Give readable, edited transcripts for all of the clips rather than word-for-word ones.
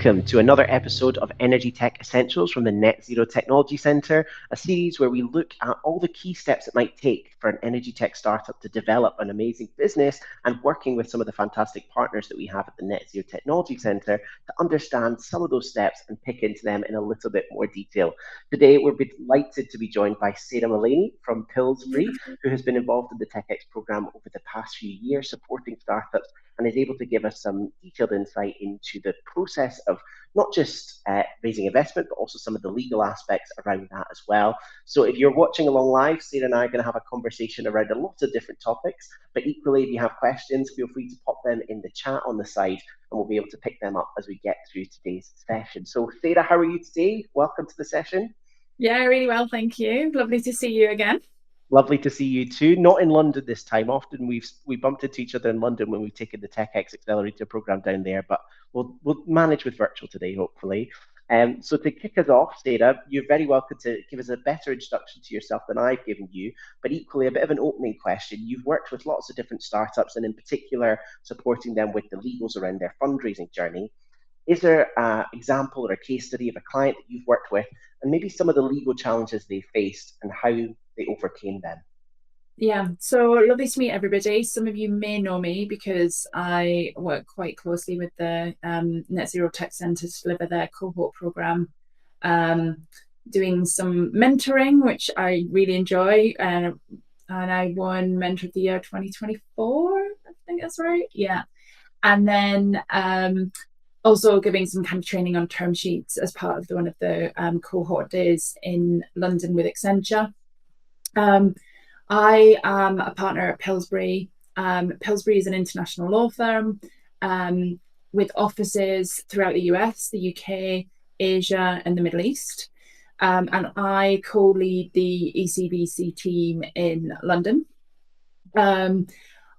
Welcome to another episode of EnergyTech Essentials from the Net Zero Technology Centre, a series where we look at all the key steps it might take for an energy tech startup to develop an amazing business, and working with some of the fantastic partners that we have at the Net Zero Technology Centre to understand some of those steps and pick into them in a little bit more detail. Today, we're delighted to be joined by Melaney from Pillsbury, who has been involved in the TechX programme over the past few years, supporting startups, and is able to give us some detailed insight into the process of not just raising investment, but also some of the legal aspects around that as well. So if you're watching along live, Sarah and I are going to have a conversation around a lot of different topics, but equally, if you have questions, feel free to pop them in the chat on the side, and we'll be able to pick them up as we get through today's session. So Sarah, how are you today? Welcome to the session. Yeah, really well, thank you. Lovely to see you again. Lovely to see you too. Not in London this time. Often we bumped into each other in London when we've taken the TechX Accelerator program down there, but we'll manage with virtual today, hopefully. So to kick us off, Sarah, you're very welcome to give us a better introduction to yourself than I've given you, but equally a bit of an opening question. You've worked with lots of different startups, and in particular supporting them with the legals around their fundraising journey. Is there an example or a case study of a client that you've worked with, and maybe some of the legal challenges they faced and how they overcame them? Yeah, so lovely to meet everybody. Some of you may know me because I work quite closely with the Net Zero Tech Centre to deliver their cohort programme, doing some mentoring, which I really enjoy. And I won Mentor of the Year 2024, I think that's right. Yeah. And then also giving some kind of training on term sheets as part of one of the cohort days in London with Accenture. I am a partner at Pillsbury. Pillsbury is an international law firm with offices throughout the US, the UK, Asia, and the Middle East. And I co-lead the ECBC team in London.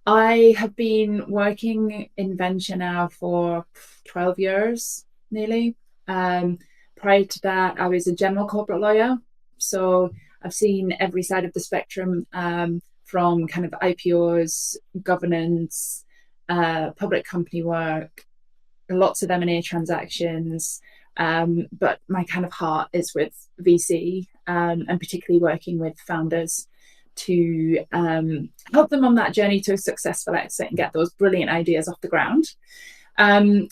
I have been working in venture now for 12 years, nearly. Prior to that, I was a general corporate lawyer. So I've seen every side of the spectrum, from kind of IPOs, governance, public company work, lots of M&A transactions. But my kind of heart is with VC, and particularly working with founders to help them on that journey to a successful exit and get those brilliant ideas off the ground.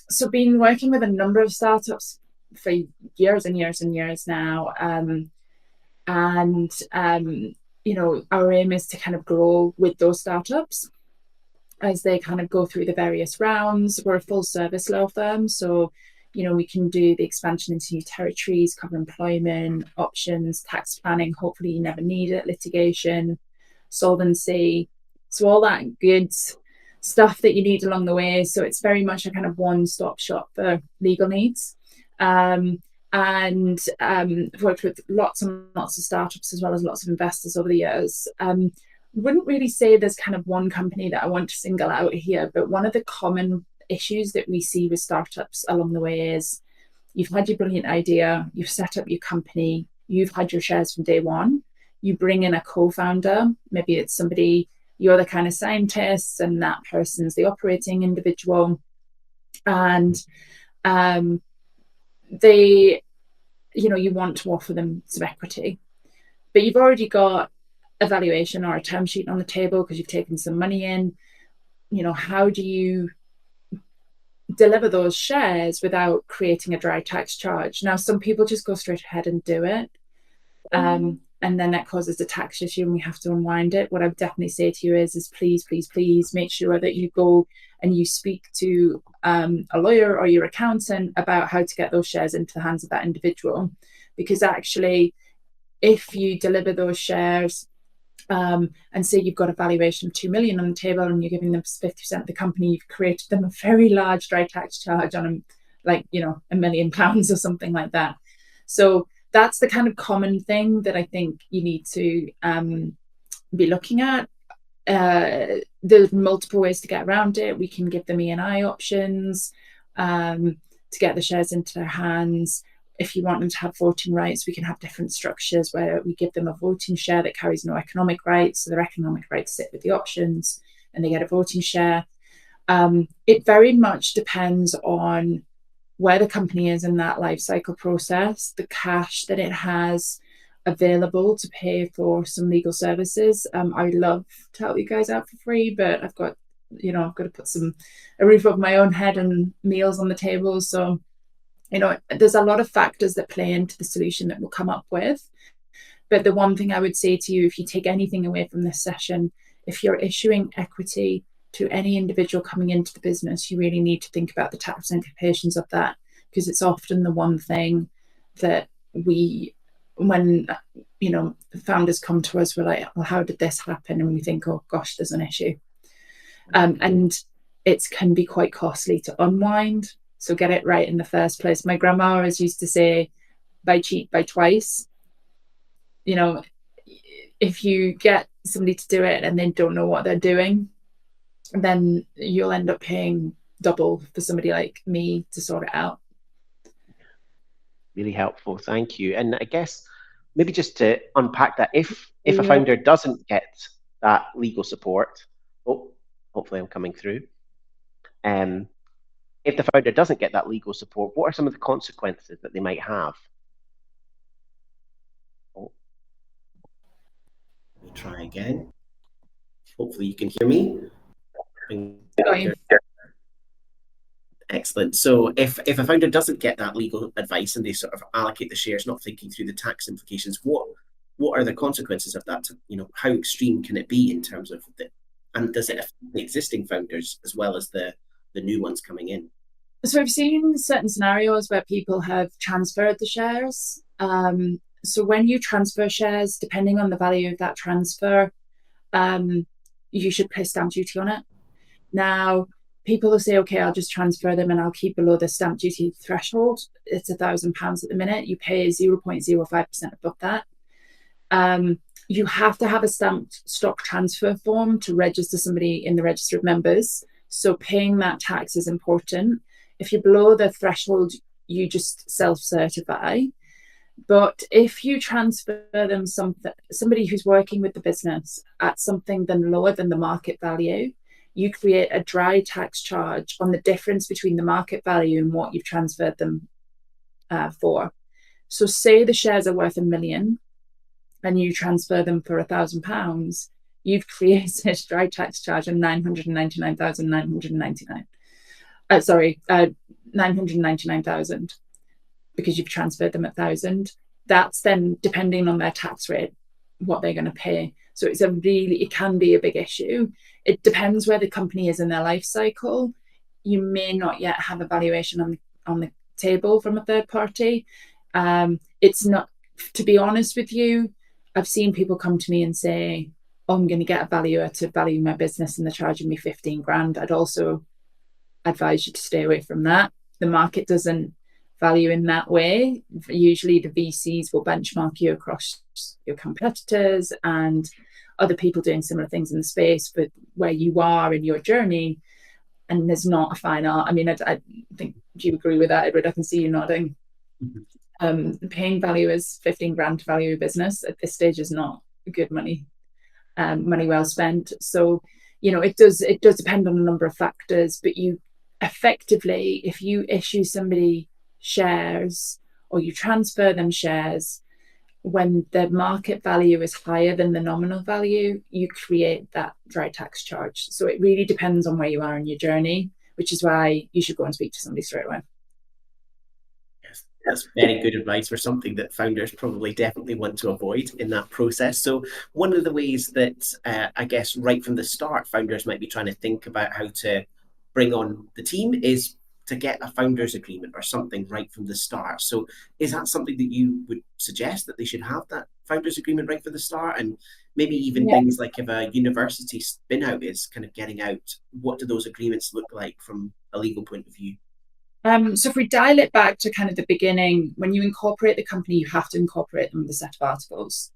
So been working with a number of startups for years and years and years now. You know, our aim is to kind of grow with those startups as they kind of go through the various rounds. We're a full service law firm, so you know, we can do the expansion into new territories, cover employment, options, tax planning, hopefully you never need it, litigation, solvency. So all that good stuff that you need along the way. So it's very much a kind of one-stop shop for legal needs. And worked with lots and lots of startups as well as lots of investors over the years. Wouldn't really say there's kind of one company that I want to single out here, but one of the common issues that we see with startups along the way is you've had your brilliant idea, you've set up your company, you've had your shares from day one, you bring in a co-founder, maybe it's somebody, you're the kind of scientist and that person's the operating individual, and they, you know, you want to offer them some equity, but you've already got a valuation or a term sheet on the table because you've taken some money in. You know, how do you deliver those shares without creating a dry tax charge? Now, some people just go straight ahead and do it. And then that causes a tax issue and we have to unwind it. What I would definitely say to you is please, please, please make sure that you go and you speak to a lawyer or your accountant about how to get those shares into the hands of that individual. Because actually, if you deliver those shares and say you've got a valuation of 2 million on the table and you're giving them 50% of the company, you've created them a very large dry tax charge on them, like, you know, £1 million or something like that. So that's the kind of common thing that I think you need to be looking at. There's multiple ways to get around it. We can give them E&I options to get the shares into their hands. If you want them to have voting rights, we can have different structures where we give them a voting share that carries no economic rights. So their economic rights sit with the options and they get a voting share. It very much depends on where the company is in that life cycle process, the cash that it has available to pay for some legal services. I would love to help you guys out for free, but I've got to put a roof over my own head and meals on the table. So, there's a lot of factors that play into the solution that we'll come up with. But the one thing I would say to you, if you take anything away from this session, if you're issuing equity to any individual coming into the business, you really need to think about the tax implications of that, because it's often the one thing that when founders come to us, we're like, well, how did this happen? And we think, oh gosh, there's an issue. And it can be quite costly to unwind. So get it right in the first place. My grandma always used to say, buy cheap, buy twice. If you get somebody to do it and they don't know what they're doing, then you'll end up paying double for somebody like me to sort it out. Really helpful, thank you. And I guess maybe just to unpack that, if a founder doesn't get that legal support, hopefully I'm coming through. If the founder doesn't get that legal support, what are some of the consequences that they might have? Let me try again. Hopefully you can hear me. Excellent. So if a founder doesn't get that legal advice and they sort of allocate the shares, not thinking through the tax implications, what are the consequences of that? How extreme can it be in terms of and does it affect the existing founders as well as the new ones coming in? So I've seen certain scenarios where people have transferred the shares. So when you transfer shares, depending on the value of that transfer, you should pay stamp duty on it. Now, people will say, okay, I'll just transfer them and I'll keep below the stamp duty threshold. It's £1,000 at the minute. You pay 0.05% above that. You have to have a stamped stock transfer form to register somebody in the register of members. So paying that tax is important. If you're below the threshold, you just self-certify. But if you transfer them somebody who's working with the business at something then lower than the market value, you create a dry tax charge on the difference between the market value and what you've transferred them for. So say the shares are worth £1 million and you transfer them for £1,000, you've created a dry tax charge of 999,999. 999,000 because you've transferred them at 1,000. That's then depending on their tax rate, what they're going to pay. So it can be a big issue. It depends where the company is in their life cycle. You may not yet have a valuation on the table from a third party. It's not, to be honest with you, I've seen people come to me and say, oh, I'm going to get a valuer to value my business and they're charging me 15 grand. I'd also advise you to stay away from that. The market doesn't value in that way. Usually the VCs will benchmark you across your competitors and other people doing similar things in the space, but where you are in your journey, and there's not a fine art. I mean, I think, do you agree with that, Edward? I can see you nodding. Paying valuers 15 grand to value a business at this stage is not good money, money well spent. So, it does depend on a number of factors, but you effectively, if you issue somebody shares or you transfer them shares when the market value is higher than the nominal value, you create that dry tax charge. So it really depends on where you are in your journey, which is why you should go and speak to somebody straight away. Yes, that's very good advice for something that founders probably definitely want to avoid in that process. So one of the ways that I guess right from the start, founders might be trying to think about how to bring on the team is to get a founders agreement or something right from the start. So is that something that you would suggest, that they should have that founders agreement right from the start? And maybe even things like if a university spin out is kind of getting out, what do those agreements look like from a legal point of view? So if we dial it back to kind of the beginning, when you incorporate the company, you have to incorporate them with a set of articles.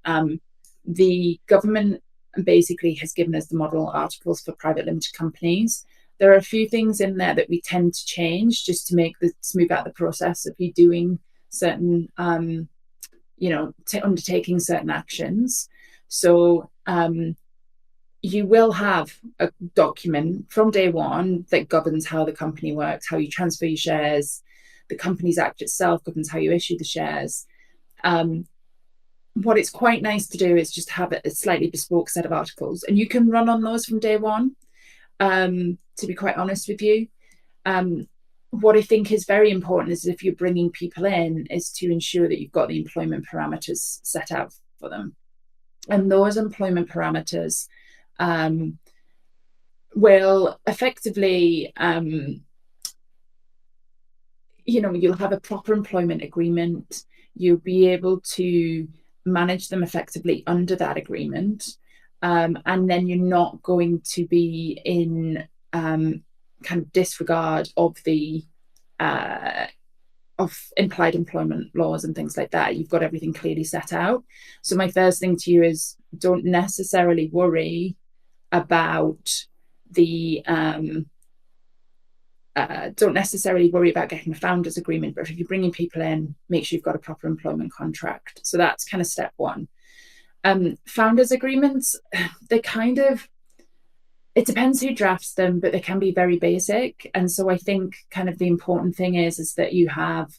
The government basically has given us the model articles for private limited companies. There are a few things in there that we tend to change just to smooth out the process of you doing certain, undertaking certain actions. So you will have a document from day one that governs how the company works, how you transfer your shares, The Companies Act itself governs how you issue the shares. What it's quite nice to do is just have a slightly bespoke set of articles, and you can run on those from day one, to be quite honest with you. What I think is very important is if you're bringing people in, is to ensure that you've got the employment parameters set out for them. And those employment parameters will effectively, you'll have a proper employment agreement. You'll be able to manage them effectively under that agreement. And then you're not going to be in kind of disregard of the of implied employment laws and things like that. You've got everything clearly set out. So my first thing to you is, don't necessarily worry about the don't necessarily worry about getting a founders agreement, but if you're bringing people in, make sure you've got a proper employment contract. So that's kind of step one. Founders agreements, they kind of, it depends who drafts them, but they can be very basic. And so I think kind of the important thing is that you have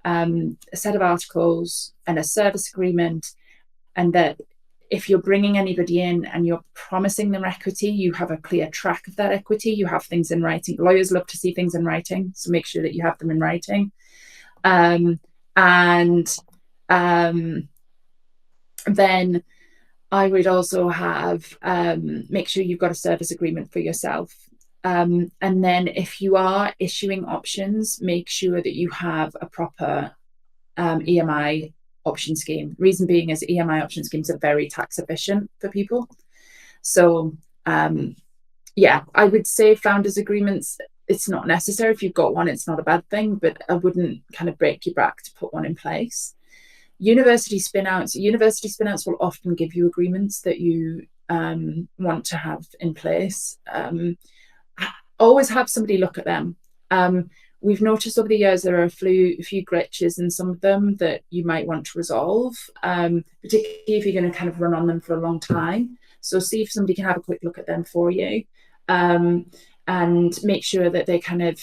a set of articles and a service agreement, and that if you're bringing anybody in and you're promising them equity, you have a clear track of that equity. You have things in writing. Lawyers love to see things in writing, so make sure that you have them in writing. Then I would also have, make sure you've got a service agreement for yourself. And then if you are issuing options, make sure that you have a proper EMI option scheme. Reason being is EMI option schemes are very tax efficient for people. So yeah, I would say founders agreements, it's not necessary. If you've got one, it's not a bad thing, but I wouldn't kind of break your back to put one in place. University spin-outs will often give you agreements that you want to have in place. Always have somebody look at them. We've noticed over the years there are a few glitches in some of them that you might want to resolve, particularly if you're going to kind of run on them for a long time. So see if somebody can have a quick look at them for you, and make sure that they kind of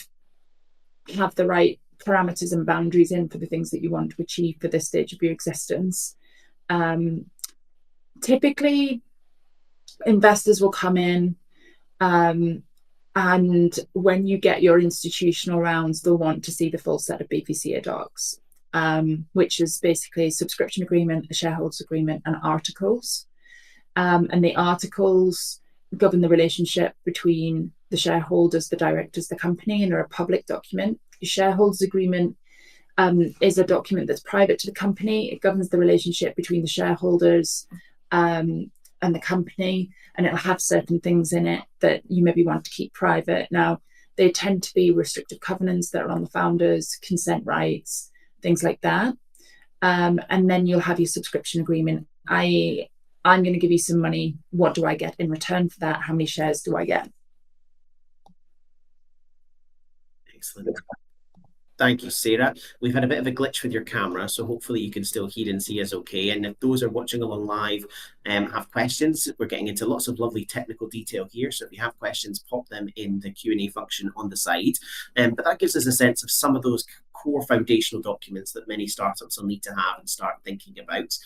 have the right parameters and boundaries in for the things that you want to achieve for this stage of your existence. Typically, investors will come in, and when you get your institutional rounds, they'll want to see the full set of BPCA docs, which is basically a subscription agreement, a shareholders agreement, and articles. And the articles govern the relationship between the shareholders, the directors, the company, and are a public document. The shareholders agreement is a document that's private to the company. It governs the relationship between the shareholders and the company, and it'll have certain things in it that you maybe want to keep private. Now, they tend to be restrictive covenants that are on the founders, consent rights, things like that. And then you'll have your subscription agreement. I'm going to give you some money. What do I get in return for that? How many shares do I get? Excellent. Thank you, Sarah. We've had a bit of a glitch with your camera, so hopefully you can still hear and see us okay. And if those are watching along live have questions, we're getting into lots of lovely technical detail here. So if you have questions, pop them in the Q&A function on the side. But that gives us a sense of some of those core foundational documents that many startups will need to have and start thinking about.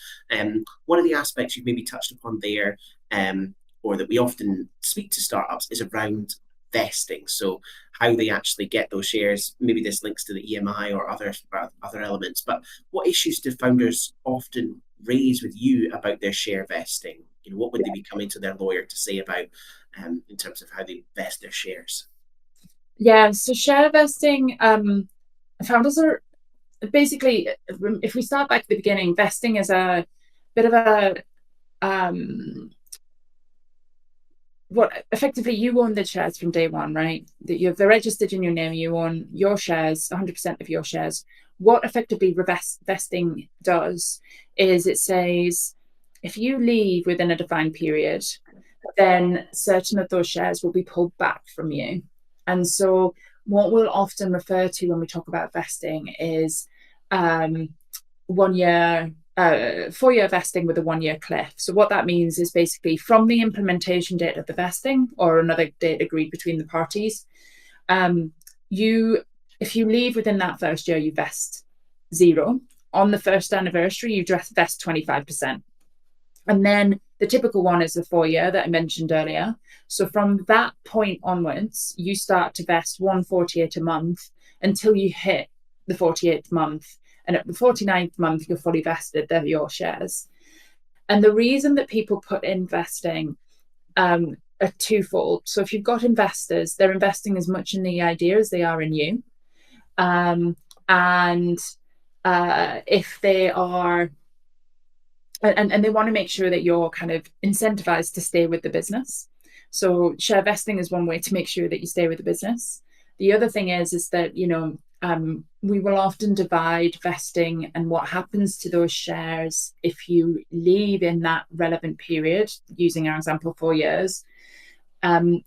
One of the aspects you've maybe touched upon there, or that we often speak to startups, is around vesting. So how they actually get those shares. Maybe this links to the EMI or other elements, but what issues do founders often raise with you about their share vesting? What would they be coming to their lawyer to say about in terms of how they vest their shares? Yeah, so share vesting, founders are basically, if we start back at the beginning, vesting is a bit of a what effectively you own the shares from day one, right? That they're registered in your name, you own your shares, 100% of your shares. What effectively vesting does is it says, if you leave within a defined period, then certain of those shares will be pulled back from you. And so what we'll often refer to when we talk about vesting is 1 year, 4-year vesting with a 1-year cliff. So what that means is basically from the implementation date of the vesting or another date agreed between the parties, you If you leave within that first year, you vest 0. On the first anniversary, you vest 25%. And then the typical one is the 4-year that I mentioned earlier. So from that point onwards, you start to vest 148 a month until you hit the 48th month. And at the 49th month, you're fully vested. They're your shares. And the reason that people put in vesting are twofold. So if you've got investors, they're investing as much in the idea as they are in you. If they are, and they want to make sure that you're kind of incentivized to stay with the business. So share vesting is one way to make sure that you stay with the business. The other thing is that, we will often divide vesting and what happens to those shares if you leave in that relevant period, using our example 4 years, and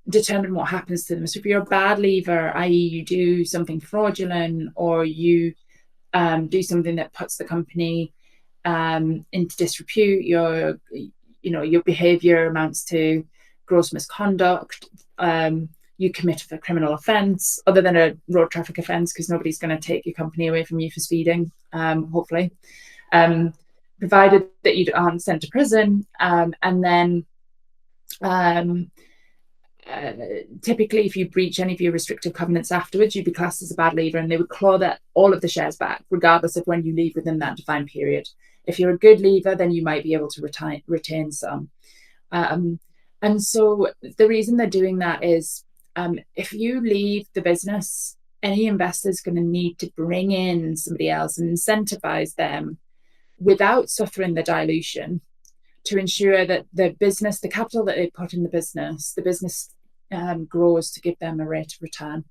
determine what happens to them. So if you're a bad leaver, i.e. you do something fraudulent, or you do something that puts the company into disrepute, your behavior amounts to gross misconduct, you commit a criminal offence, other than a road traffic offence, because nobody's going to take your company away from you for speeding, hopefully, provided that you aren't sent to prison. And then typically, if you breach any of your restrictive covenants afterwards, you'd be classed as a bad leaver, and they would claw all of the shares back, regardless of when you leave within that defined period. If you're a good leaver, then you might be able to retain some. And so the reason they're doing that is, if you leave the business, any investor is going to need to bring in somebody else and incentivize them without suffering the dilution, to ensure that the business, the capital that they put in the business grows to give them a rate of return.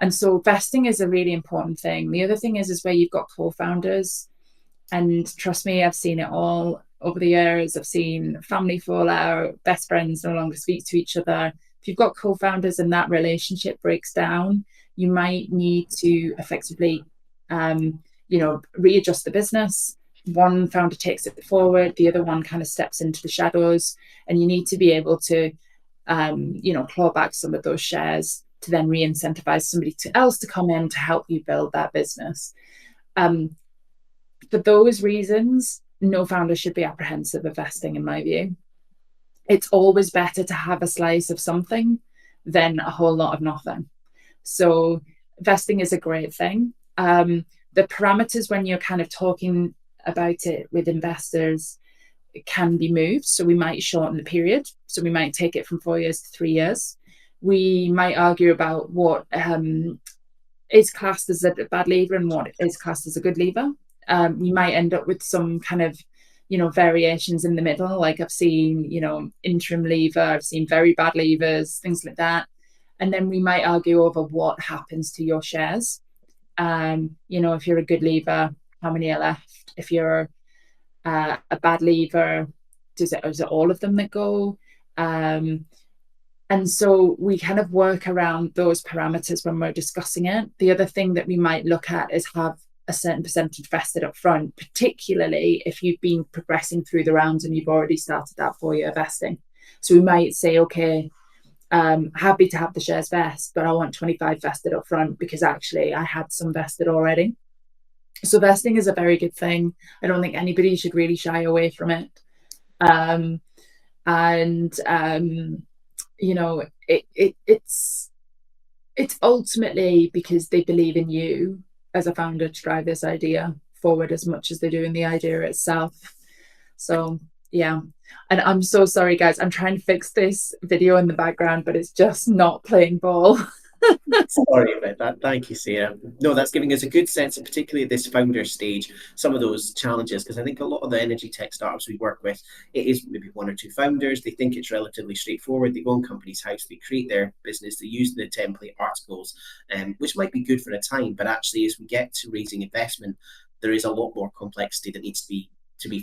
And so vesting is a really important thing. The other thing is where you've got co-founders, and trust me, I've seen it all over the years. I've seen family fallout, best friends no longer speak to each other. If you've got co-founders and that relationship breaks down, you might need to effectively, readjust the business. One founder takes it forward, the other one kind of steps into the shadows, and you need to be able to, claw back some of those shares to then re-incentivize somebody else to come in to help you build that business. For those reasons, no founder should be apprehensive of vesting, in my view. It's always better to have a slice of something than a whole lot of nothing. So vesting is a great thing. The parameters when you're kind of talking about it with investors can be moved. So we might shorten the period. So we might take it from 4 years to 3 years. We might argue about what is classed as a bad lever and what is classed as a good lever. You might end up with some kind of, variations in the middle. Like I've seen, interim lever, I've seen very bad levers, things like that. And then we might argue over what happens to your shares. If you're a good lever, how many are left? If you're a bad lever, is it all of them that go? And so we kind of work around those parameters when we're discussing it. The other thing that we might look at is have a certain percentage vested up front, particularly if you've been progressing through the rounds and you've already started that 4-year vesting. So we might say, okay, happy to have the shares vest, but I want 25 vested up front because actually I had some vested already. So vesting is a very good thing. I don't think anybody should really shy away from it. It's ultimately because they believe in you as a founder to drive this idea forward as much as they do in the idea itself. So yeah. And I'm so sorry, guys. I'm trying to fix this video in the background, but it's just not playing ball. Sorry about that. Thank you, Sarah. No, that's giving us a good sense, and particularly at this founder stage, some of those challenges, because I think a lot of the energy tech startups we work with, it is maybe 1 or 2 founders. They think it's relatively straightforward. They go in company's house, they create their business, they use the template articles, which might be good for a time, but actually as we get to raising investment, there is a lot more complexity that needs to be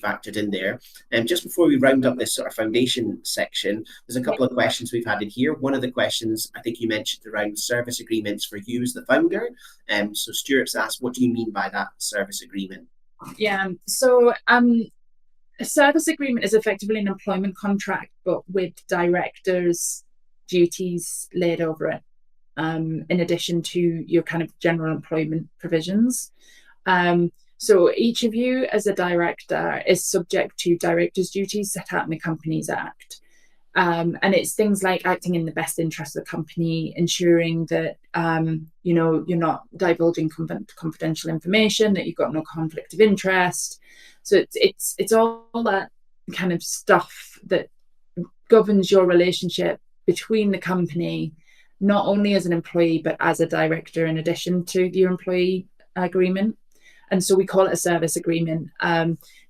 factored in there. And just before we round up this sort of foundation section, there's a couple of questions we've had in here. One of the questions I think you mentioned around service agreements for you as the founder. So Stuart's asked, what do you mean by that service agreement? Yeah, so a service agreement is effectively an employment contract, but with directors' duties laid over it. in addition to your kind of general employment provisions. So each of you as a director is subject to director's duties set out in the Companies Act. And it's things like acting in the best interest of the company, ensuring that you're not divulging confidential information, that you've got no conflict of interest. So it's all that kind of stuff that governs your relationship between the company, not only as an employee but as a director, in addition to your employee agreement. And so we call it a service agreement.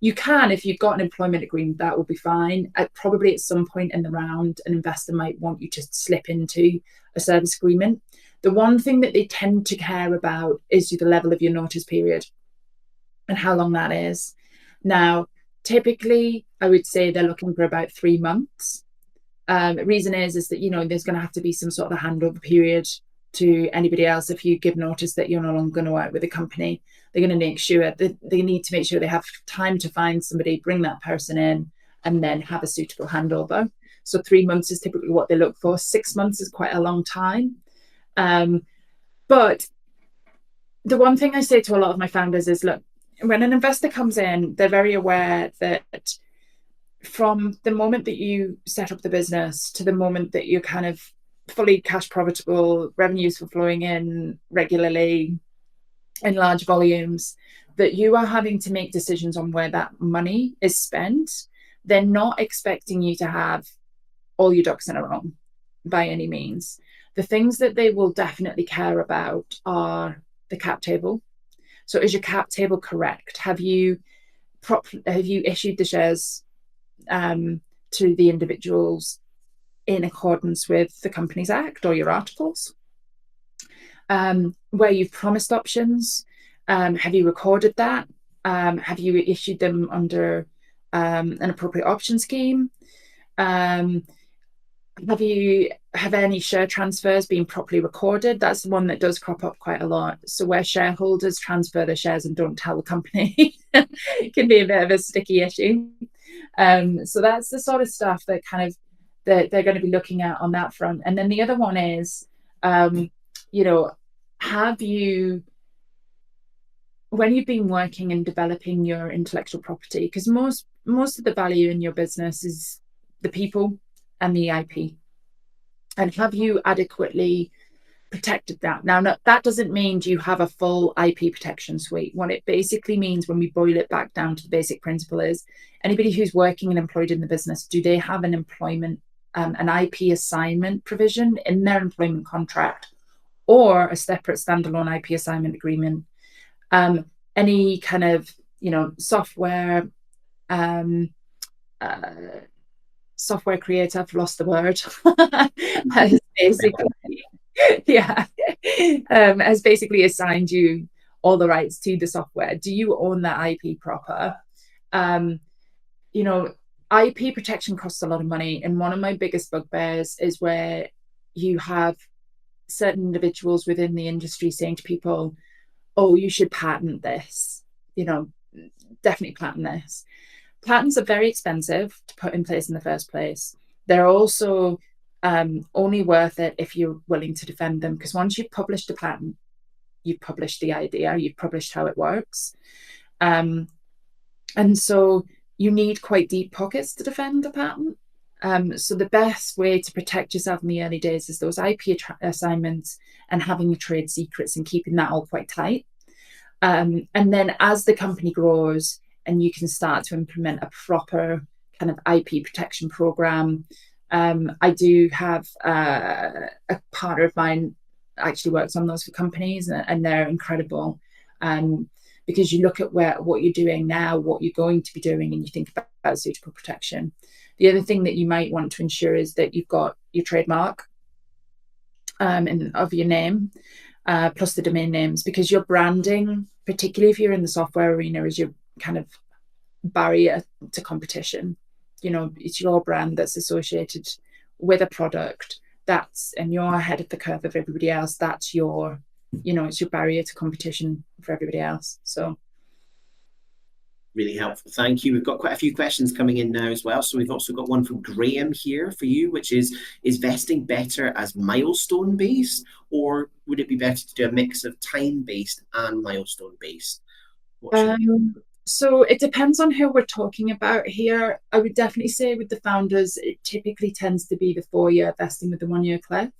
You can, if you've got an employment agreement, that will be fine. Probably at some point in the round, an investor might want you to slip into a service agreement. The one thing that they tend to care about is the level of your notice period and how long that is. Now, typically, I would say they're looking for about 3 months. The reason is that, there's going to have to be some sort of a handover period to anybody else. If you give notice that you're no longer going to work with the company, they're going to make sure that they need to make sure they have time to find somebody, bring that person in, and then have a suitable handover. So 3 months is typically what they look for. 6 months is quite a long time. But the one thing I say to a lot of my founders is, look, when an investor comes in, they're very aware that from the moment that you set up the business to the moment that you're kind of fully cash profitable, revenues are flowing in regularly in large volumes, that you are having to make decisions on where that money is spent. They're not expecting you to have all your ducks in a row by any means. The things that they will definitely care about are the cap table. So is your cap table correct? Have you issued the shares to the individuals in accordance with the Companies Act or your articles? Where you've promised options, have you recorded that? Have you issued them under an appropriate option scheme? Have any share transfers been properly recorded? That's the one that does crop up quite a lot. So where shareholders transfer their shares and don't tell the company, it can be a bit of a sticky issue. So that's the sort of stuff that that they're going to be looking at on that front. And then the other one is, have you, when you've been working and developing your intellectual property, because most of the value in your business is the people and the IP, and have you adequately protected that? Now, that doesn't mean you have a full IP protection suite. What it basically means, when we boil it back down to the basic principle, is anybody who's working and employed in the business, do they have an IP assignment provision in their employment contract, or a separate standalone IP assignment agreement? Any kind of software creator, I've lost the word, has basically assigned you all the rights to the software. Do you own that IP proper? IP protection costs a lot of money, and one of my biggest bugbears is where you have certain individuals within the industry saying to people, oh, you should patent this, definitely patent this. Patents are very expensive to put in place in the first place. They're also only worth it if you're willing to defend them, because once you've published a patent, you've published the idea, you've published how it works. And so you need quite deep pockets to defend a patent. So the best way to protect yourself in the early days is those IP assignments and having your trade secrets and keeping that all quite tight. And then as the company grows and you can start to implement a proper kind of IP protection program, I do have a partner of mine actually works on those for companies, and they're incredible. Because you look at what you're doing now, what you're going to be doing, and you think about suitable protection. The other thing that you might want to ensure is that you've got your trademark of your name, plus the domain names, because your branding, particularly if you're in the software arena, is your kind of barrier to competition. It's your brand that's associated with a product and you're ahead of the curve of everybody else. That's it's your barrier to competition for everybody else. So Really helpful. Thank you. We've got quite a few questions coming in now as well. So we've also got one from Graham here for you, which is vesting better as milestone based, or would it be better to do a mix of time based and milestone based? So it depends on who we're talking about here. I would definitely say with the founders, it typically tends to be the 4-year vesting with the 1-year cliff.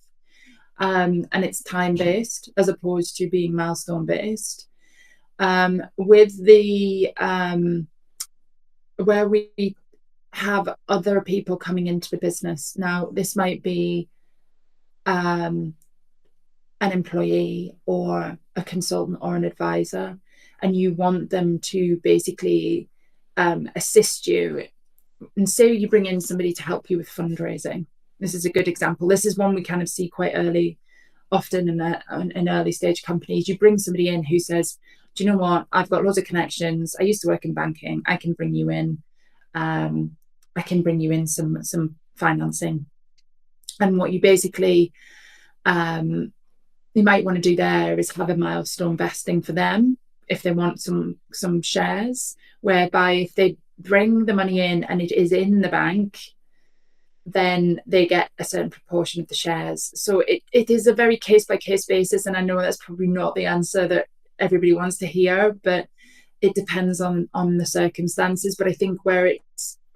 And it's time based as opposed to being milestone based. With the where we have other people coming into the business now, this might be an employee or a consultant or an advisor, and you want them to basically assist you. And say you bring in somebody to help you with fundraising. This is a good example. This is one we kind of see quite early, often in early stage companies. You bring somebody in who says, do you know what? I've got loads of connections. I used to work in banking. I can bring you in. I can bring you in some financing. And what you basically you might want to do there is have a milestone vesting for them if they want some shares, whereby if they bring the money in and it is in the bank, then they get a certain proportion of the shares. So it is a very case-by-case basis, and I know that's probably not the answer that everybody wants to hear, but it depends on the circumstances. But I think where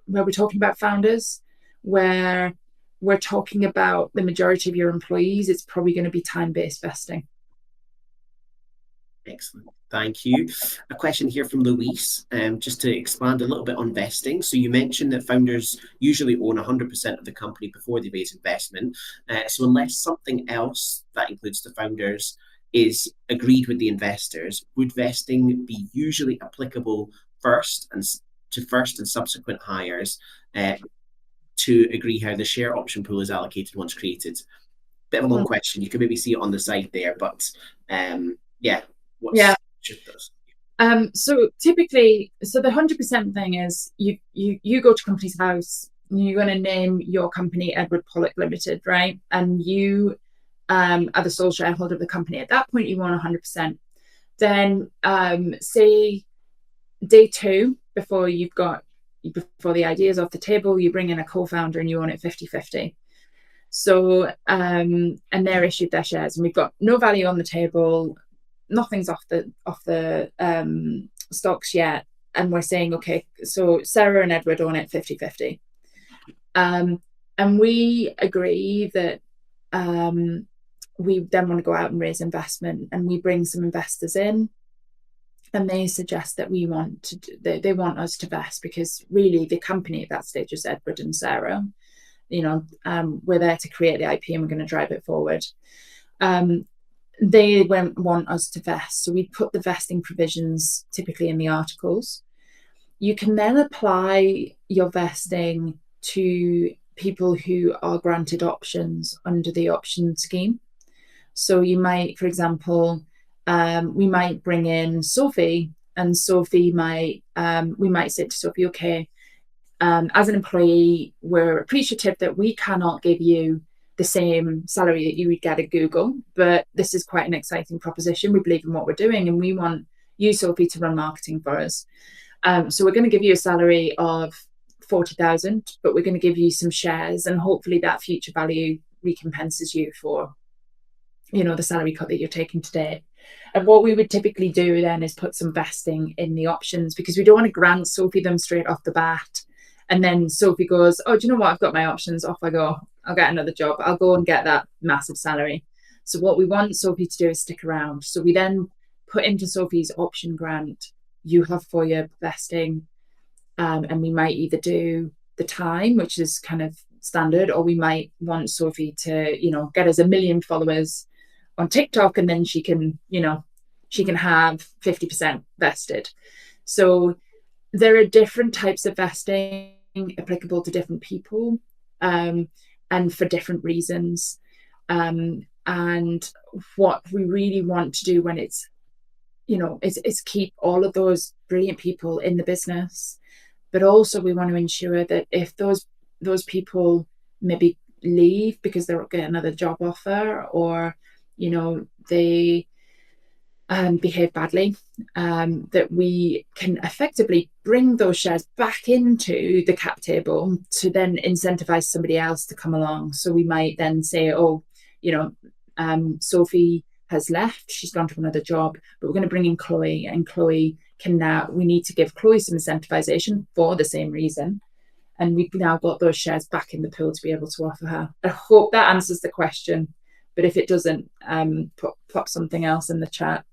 we're talking about founders, where we're talking about the majority of your employees, it's probably going to be time-based vesting. Excellent. Thank you. A question here from Louise, just to expand a little bit on vesting. So you mentioned that founders usually own 100% of the company before they raise investment. So unless something else that includes the founders is agreed with the investors, would vesting be usually applicable first and subsequent hires to agree how the share option pool is allocated once created? Bit of a long question. You can maybe see it on the side there, but so typically, the 100% thing is you go to company's house, you're going to name your company Edward Pollock Limited, right? And you are the sole shareholder of the company. At that point, you own 100%. Then say day 2, before the idea is off the table, you bring in a co-founder and you own it 50-50. So and they're issued their shares, and we've got no value on the table. Nothing's off the stocks yet, and we're saying, okay, so Sarah and Edward own it 50-50, and we agree that we then want to go out and raise investment, and we bring some investors in, and they suggest that they want us to vest, because really the company at that stage is Edward and Sarah. We're there to create the IP and we're going to drive it forward. They want us to vest, so we put the vesting provisions typically in the articles. You can then apply your vesting to people who are granted options under the option scheme. So you might, for example, we might bring in Sophie, and Sophie we might say to Sophie, okay, as an employee, we're appreciative that we cannot give you the same salary that you would get at Google, but this is quite an exciting proposition. We believe in what we're doing, and we want you, Sophie, to run marketing for us. So we're going to give you a salary of 40,000, but we're going to give you some shares, and hopefully that future value recompenses you for, the salary cut that you're taking today. And what we would typically do then is put some vesting in the options, because we don't want to grant Sophie them straight off the bat. And then Sophie goes, oh, do you know what? I've got my options. Off I go. I'll get another job. I'll go and get that massive salary. So what we want Sophie to do is stick around. So we then put into Sophie's option grant, you have 4-year vesting. And we might either do the time, which is kind of standard, or we might want Sophie to, get us 1 million followers on TikTok, and then she can have 50% vested. So there are different types of vesting applicable to different people, and for different reasons. And what we really want to do when it's keep all of those brilliant people in the business, but also we want to ensure that if those people maybe leave because they're getting another job offer, or behave badly, that we can effectively bring those shares back into the cap table to then incentivize somebody else to come along. So we might then say, oh, Sophie has left, she's gone to another job, but we're going to bring in Chloe, and Chloe can now, we need to give Chloe some incentivization for the same reason. And we've now got those shares back in the pool to be able to offer her. I hope that answers the question. But if it doesn't, pop something else in the chat.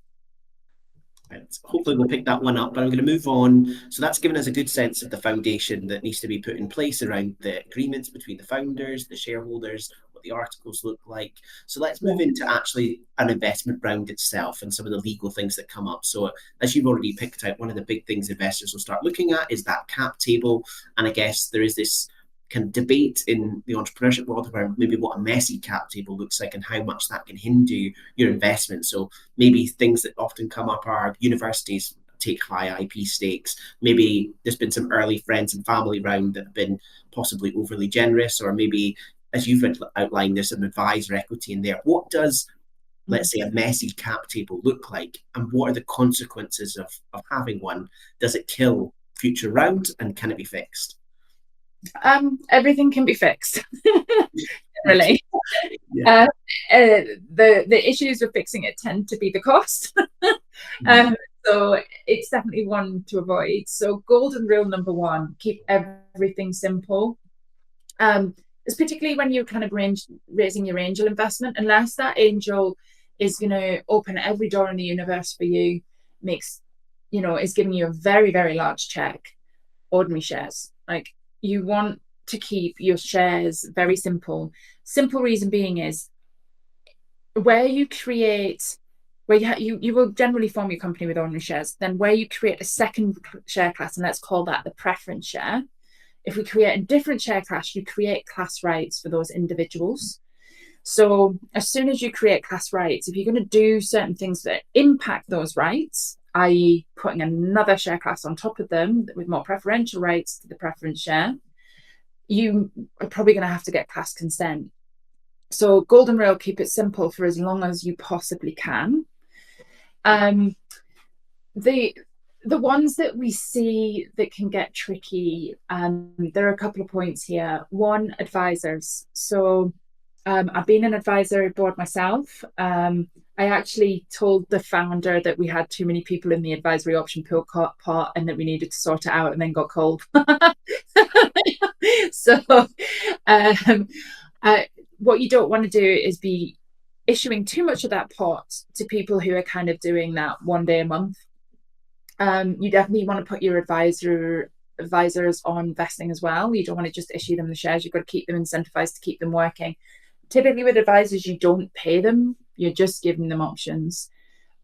Hopefully we'll pick that one up, but I'm going to move on. So that's given us a good sense of the foundation that needs to be put in place around the agreements between the founders, the shareholders, what the articles look like. So let's move into actually an investment round itself and some of the legal things that come up. So as you've already picked out, one of the big things investors will start looking at is that cap table. And I guess there is this kind of debate in the entrepreneurship world around maybe what a messy cap table looks like and how much that can hinder your investment. So maybe things that often come up are universities take high IP stakes. Maybe there's been some early friends and family round that have been possibly overly generous, or maybe, as you've outlined, there's some advisor equity in there. What does, let's say, a messy cap table look like, and what are the consequences of having one? Does it kill future rounds, and can it be fixed? Everything can be fixed. Really. Yeah. The issues with fixing it tend to be the cost. So it's definitely one to avoid. So golden rule number one, keep everything simple. It's particularly when you're kind of raising your angel investment, unless that angel is going to open every door in the universe for you, is giving you a very, very large check. Ordinary shares, like, you want to keep your shares very simple. Simple reason being is where you will generally form your company with ordinary shares. Then where you create a second share class, and let's call that the preference share. If we create a different share class, you create class rights for those individuals. So as soon as you create class rights, if you're going to do certain things that impact those rights, i.e. putting another share class on top of them with more preferential rights to the preference share, you are probably going to have to get class consent. So golden rule, keep it simple for as long as you possibly can. The ones that we see that can get tricky, there are a couple of points here. One, advisors. So I've been an advisory board myself. I actually told the founder that we had too many people in the advisory option pool part and that we needed to sort it out, and then got cold. So what you don't want to do is be issuing too much of that pot to people who are kind of doing that one day a month. You definitely want to put your advisors on vesting as well. You don't want to just issue them the shares. You've got to keep them incentivized to keep them working. Typically with advisors, you don't pay them. You're just giving them options.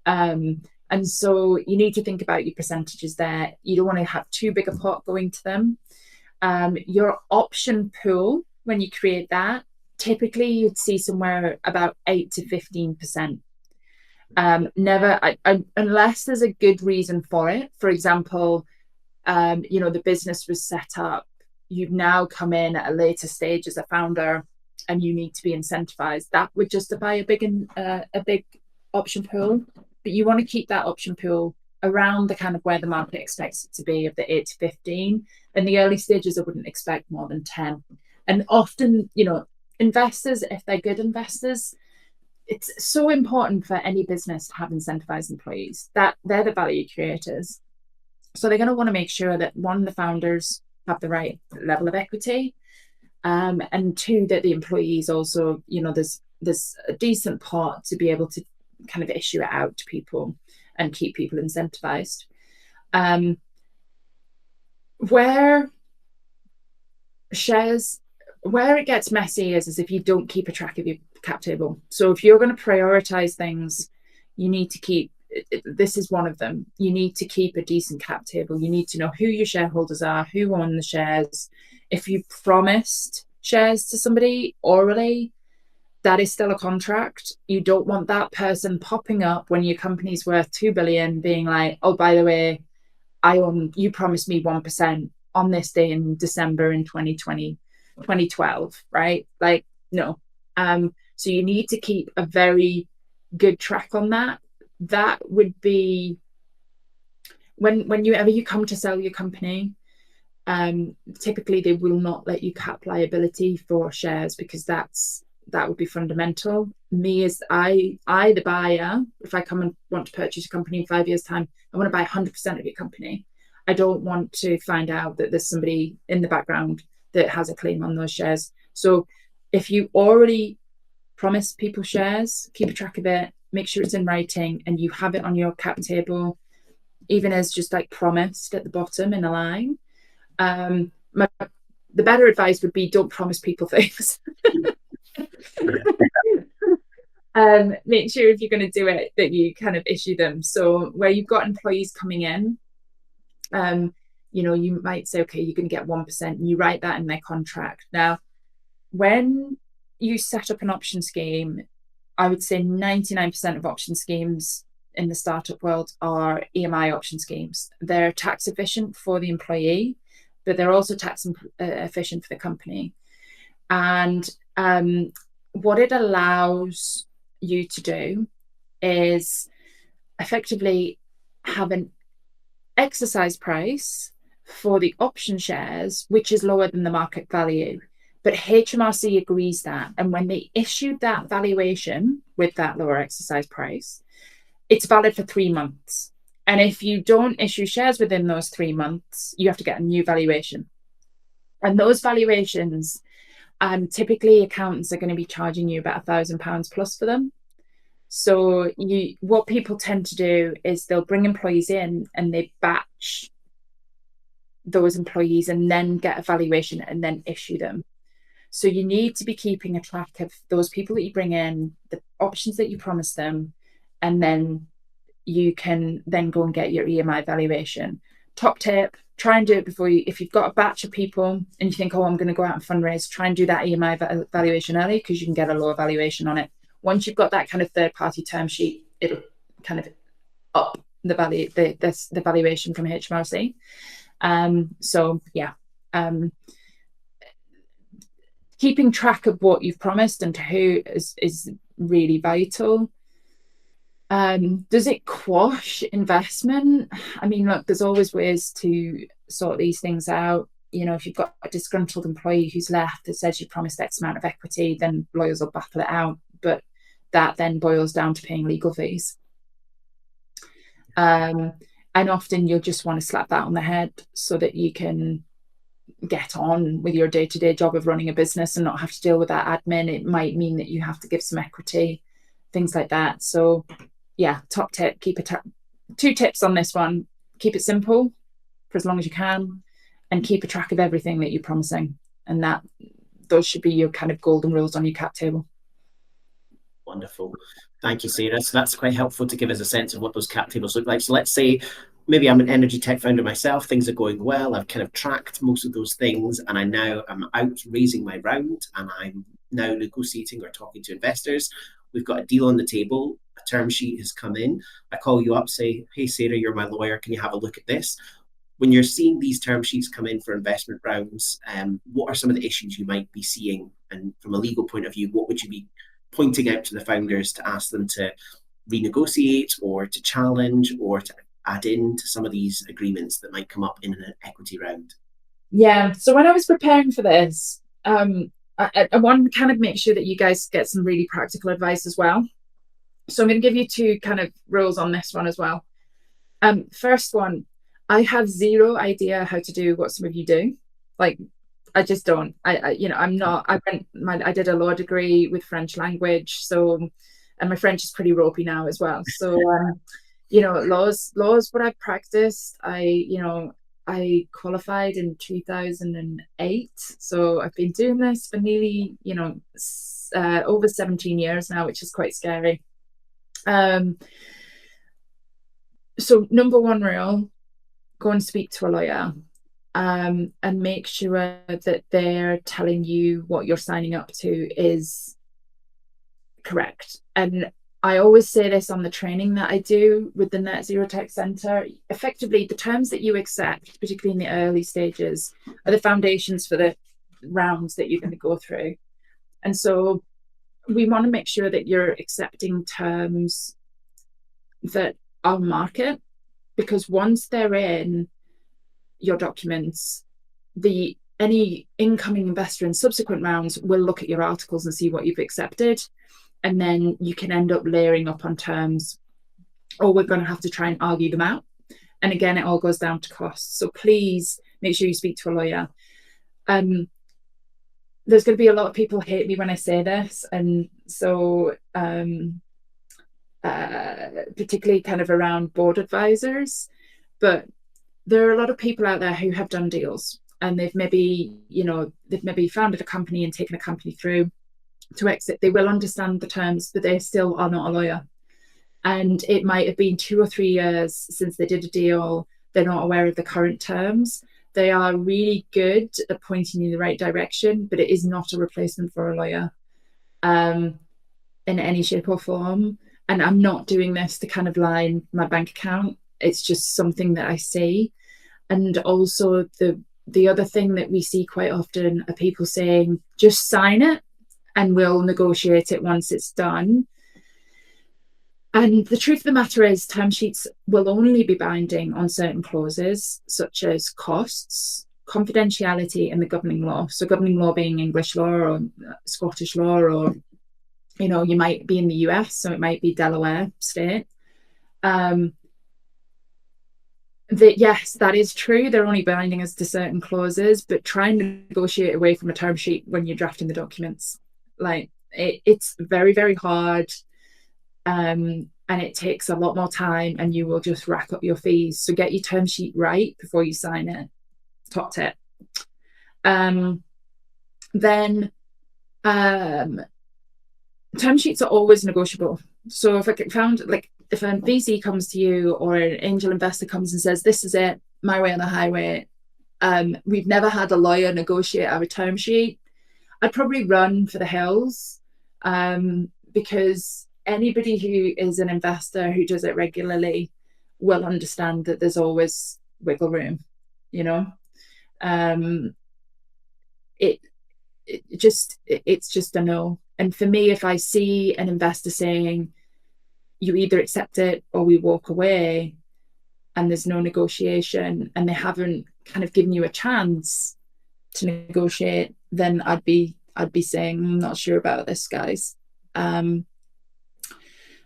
And so you need to think about your percentages there. You don't want to have too big a pot going to them. Your option pool, when you create that, typically you'd see somewhere about 8 to 15%. Unless there's a good reason for it. For example, the business was set up, you've now come in at a later stage as a founder and you need to be incentivized. That would justify a big option pool, but you want to keep that option pool around the kind of where the market expects it to be, of the 8 to 15. In the early stages, I wouldn't expect more than 10. And often, investors, if they're good investors, it's so important for any business to have incentivized employees, that they're the value creators. So they're going to want to make sure that, one, the founders have the right level of equity, and two, that the employees also, there's a decent pot to be able to kind of issue it out to people and keep people incentivized. Where it gets messy is if you don't keep a track of your cap table. So if you're going to prioritize things, you need to keep, this is one of them, you need to keep a decent cap table. You need to know who your shareholders are, who own the shares. If you promised shares to somebody orally, that is still a contract. You don't want that person popping up when your company's worth 2 billion being like, oh, by the way, you promised me 1% on this day in December in 2012, right? Like, no. So you need to keep a very good track on that. that would be whenever you come to sell your company, typically they will not let you cap liability for shares, because that would be fundamental. Me as I the buyer, if I come and want to purchase a company in 5 years' time, I want to buy 100% of your company. I don't want to find out that there's somebody in the background that has a claim on those shares. So if you already promise people shares, keep a track of it, make sure it's in writing, and you have it on your cap table, even as just like promised at the bottom in a line. The better advice would be, don't promise people things. Make sure if you're going to do it that you kind of issue them. So where you've got employees coming in, you might say, okay, you're going to get 1%, and you write that in their contract. Now, when you set up an option scheme, I would say 99% of option schemes in the startup world are EMI option schemes. They're tax efficient for the employee, but they're also tax efficient for the company. And what it allows you to do is effectively have an exercise price for the option shares, which is lower than the market value. But HMRC agrees that. And when they issued that valuation with that lower exercise price, it's valid for 3 months. And if you don't issue shares within those 3 months, you have to get a new valuation. And those valuations, typically accountants are going to be charging you about £1,000 plus for them. So what people tend to do is they'll bring employees in and they batch those employees and then get a valuation and then issue them. So you need to be keeping a track of those people that you bring in, the options that you promise them, and then you can then go and get your EMI valuation. Top tip, try and do it before if you've got a batch of people and you think, oh, I'm going to go out and fundraise, try and do that EMI valuation early, because you can get a lower valuation on it. Once you've got that kind of third-party term sheet, it'll kind of up the value, the valuation from HMRC. Keeping track of what you've promised and to who is really vital. Does it quash investment? I mean, look, there's always ways to sort these things out. If you've got a disgruntled employee who's left that says you promised X amount of equity, then lawyers will battle it out. But that then boils down to paying legal fees. And often you'll just want to slap that on the head so that you can get on with your day-to-day job of running a business and not have to deal with that admin. It might mean that you have to give some equity, things like that. So yeah, top tip, two tips on this one. Keep it simple for as long as you can, and keep a track of everything that you're promising. And those should be your kind of golden rules on your cap table. Wonderful. Thank you, Sarah. So that's quite helpful to give us a sense of what those cap tables look like. So let's say maybe I'm an EnergyTech founder myself, things are going well, I've kind of tracked most of those things, and I now am out raising my round, and I'm now negotiating or talking to investors. We've got a deal on the table, a term sheet has come in. I call you up, say, hey, Sarah, you're my lawyer, can you have a look at this? When you're seeing these term sheets come in for investment rounds, what are some of the issues you might be seeing? And from a legal point of view, what would you be pointing out to the founders to ask them to renegotiate or to challenge or to add in to some of these agreements that might come up in an equity round? Yeah, so when I was preparing for this, I want to kind of make sure that you guys get some really practical advice as well. So I'm going to give you two kind of rules on this one as well. First one, I have zero idea how to do what some of you do. Like, I just don't. I did a law degree with French language, and my French is pretty ropey now as well. So, laws what I've practiced. I qualified in 2008, so I've been doing this for nearly, over 17 years now, which is quite scary. So number one rule, go and speak to a lawyer. And make sure that they're telling you what you're signing up to is correct. And I always say this on the training that I do with the Net Zero Tech Centre. Effectively, the terms that you accept, particularly in the early stages, are the foundations for the rounds that you're going to go through. And so we want to make sure that you're accepting terms that are market, because once they're in your documents, any incoming investor in subsequent rounds will look at your articles and see what you've accepted, and then you can end up layering up on terms, or we're going to have to try and argue them out. And again, it all goes down to costs. So please make sure you speak to a lawyer. There's going to be a lot of people hate me when I say this, and so particularly kind of around board advisors, but there are a lot of people out there who have done deals, and they've maybe founded a company and taken a company through to exit. They will understand the terms, but they still are not a lawyer. And it might have been 2 or 3 years since they did a deal. They're not aware of the current terms. They are really good at pointing you in the right direction, but it is not a replacement for a lawyer in any shape or form. And I'm not doing this to kind of line my bank account. It's just something that I see. And also the other thing that we see quite often are people saying, just sign it and we'll negotiate it once it's done. And the truth of the matter is, term sheets will only be binding on certain clauses, such as costs, confidentiality, and the governing law. So governing law being English law or Scottish law, or, you might be in the US, so it might be Delaware state. Yes, that is true. They're only binding us to certain clauses, but try and negotiate away from a term sheet when you're drafting the documents. Like it's very, very hard. And it takes a lot more time, and you will just rack up your fees. So get your term sheet right before you sign it. Top tip. Then term sheets are always negotiable. So if if a VC comes to you or an angel investor comes and says, this is it, my way or the highway, we've never had a lawyer negotiate our term sheet, I'd probably run for the hills, because anybody who is an investor who does it regularly will understand that there's always wiggle room. It's just a no. And for me, if I see an investor saying, you either accept it or we walk away, and there's no negotiation, and they haven't kind of given you a chance to negotiate, then I'd be saying, I'm not sure about this, guys.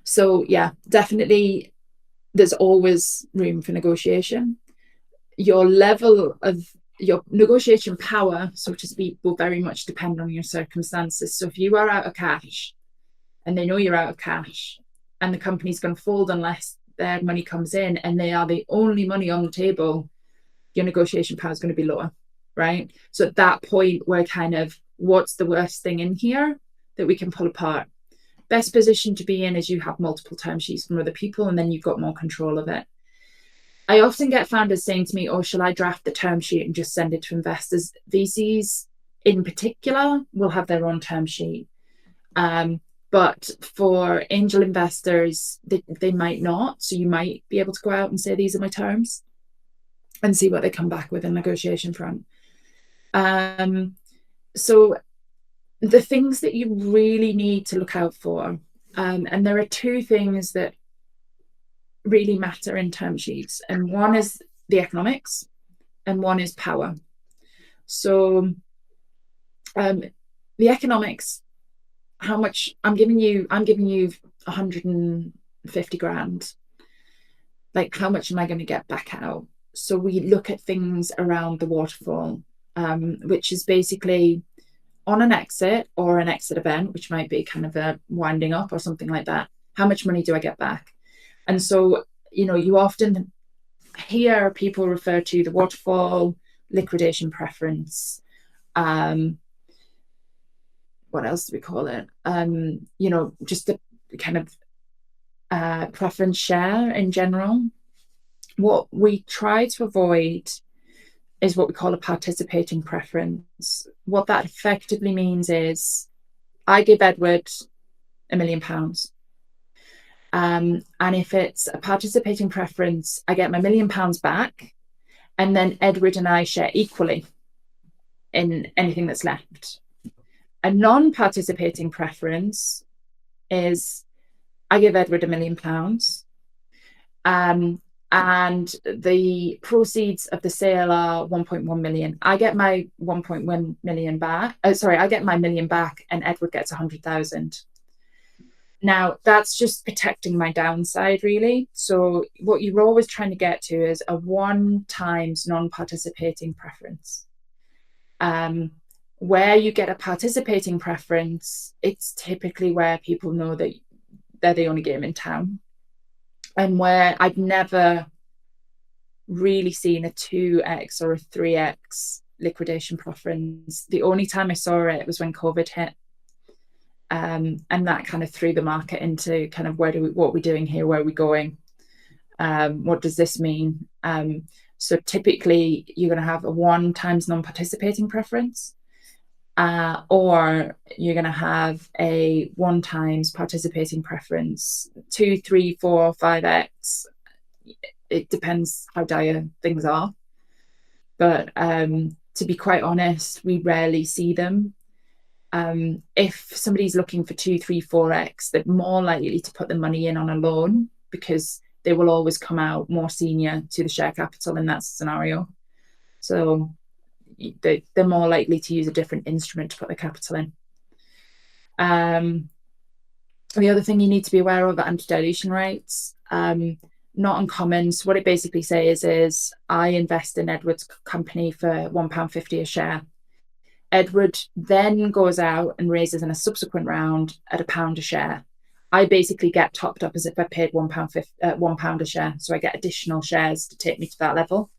So yeah, definitely there's always room for negotiation. Your level of your negotiation power, so to speak, will very much depend on your circumstances. So if you are out of cash and they know you're out of cash, and the company's going to fold unless their money comes in, and they are the only money on the table, your negotiation power is going to be lower, right? So at that point, we're kind of, what's the worst thing in here that we can pull apart? Best position to be in is you have multiple term sheets from other people, and then you've got more control of it. I often get founders saying to me, oh, shall I draft the term sheet and just send it to investors? VCs in particular will have their own term sheet. But for angel investors, they might not. So you might be able to go out and say, these are my terms, and see what they come back with in negotiation front. So the things that you really need to look out for, and there are 2 things that really matter in term sheets, and one is the economics and one is power. So the economics, how much I'm giving you 150 grand, like how much am I going to get back out? So we look at things around the waterfall, which is basically on an exit or an exit event, which might be kind of a winding up or something like that, how much money do I get back? And so, you often hear people refer to the waterfall, liquidation preference, what else do we call it? Just the kind of preference share in general. What we try to avoid is what we call a participating preference. What that effectively means is I give Edward £1 million. And if it's a participating preference, I get my £1 million back, and then Edward and I share equally in anything that's left. A non-participating preference is I give Edward £1 million, And the proceeds of the sale are 1.1 million. I get my 1.1 million back. I get my million back, and Edward gets 100,000. Now, that's just protecting my downside, really. So what you're always trying to get to is a 1 times non-participating preference. Where you get a participating preference, it's typically where people know that they're the only game in town. And where I've never really seen a 2x or a 3x liquidation preference. The only time I saw it was when COVID hit. And that kind of threw the market into kind of what are we doing here? Where are we going? What does this mean? So typically you're going to have a 1 times non-participating preference, or you're going to have a 1 times participating preference, 2, 3, 4, 5x. It depends how dire things are. But to be quite honest, we rarely see them. If somebody's looking for 2, 3, 4x, they're more likely to put the money in on a loan, because they will always come out more senior to the share capital in that scenario. So they're more likely to use a different instrument to put their capital in. The other thing you need to be aware of are anti-dilution rates. Not uncommon. So what it basically says is, I invest in Edward's company for £1.50 a share. Edward then goes out and raises in a subsequent round at £1 a share. I basically get topped up as if I paid £1 a share. So I get additional shares to take me to that level.